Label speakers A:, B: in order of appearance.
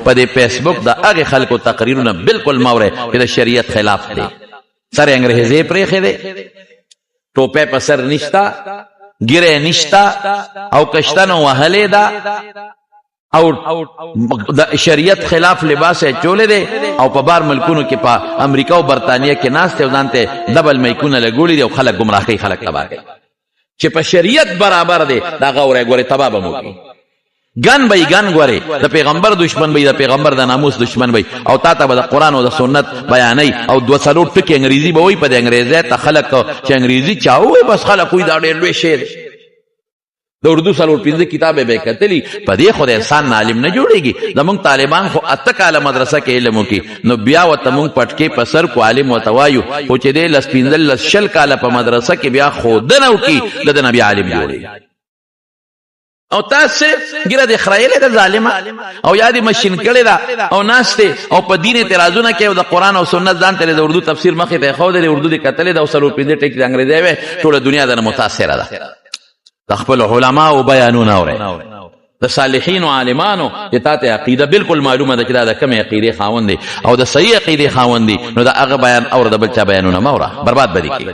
A: په دې فیسبوک د هغه خلکو تقریرونه بالکل موري چې د شریعت خلاف دي سره انګریزي پرېخې دي ټوپه په سر نشتا ګیره نشتا او کشتنو وهلې ده او د شریعت خلاف لباس چولې دي او په بار ملکونو کې په امریکا او برتانیې کې ناس ته ځانته ډبل میکونه لګولې دي او خلک گمراه کوي خلک تباہ کوي چې په شریعت برابر دي دا غوړې تباہ به موږي ګن به ګن غوري د پیغمبر دشمن به د پیغمبر د ناموس دشمن به او تا ته د قران او د سنت بیانې او دو څلور ټکي انګریزي به وي په د انګریزي ته خلک چې انګریزي چاوي بس خلک وي دا ډېر لوی شی د اردو څلور پنځه کتابه به کتلی په دې خو د انسان عالم نه جوړيږي زمونږ طالبان خو اته کاله مدرسه کې علم وکي نو بیا وته مونږ پټکي په سر کو عالم وتوایو او چې د لس پنځل لس شل کاله په مدرسه کې بیا خود نه وکي د نبی عالم جوړي او تاسو ګره د اسرائیل د ظالما او یادی ماشين کړي دا او ناشته او په دین اعتراضونه کوي د قران او سنت ځان ته د اردو تفسیر مخې ته خو د اردو د کتلې د وسلو پنځه ټکی د انګریزي وي ټول دنیا د متاثره ده تخبل علماء او بیانونه اوري د صالحین او عالمانو چې تاسو عقیده بالکل معلومه ده چې دا کومه عقیده خاوند دي او د صحیح عقیده خاوند دي نو دا هغه بیان اور د بل چا بیانونه مورا برباد بدی کی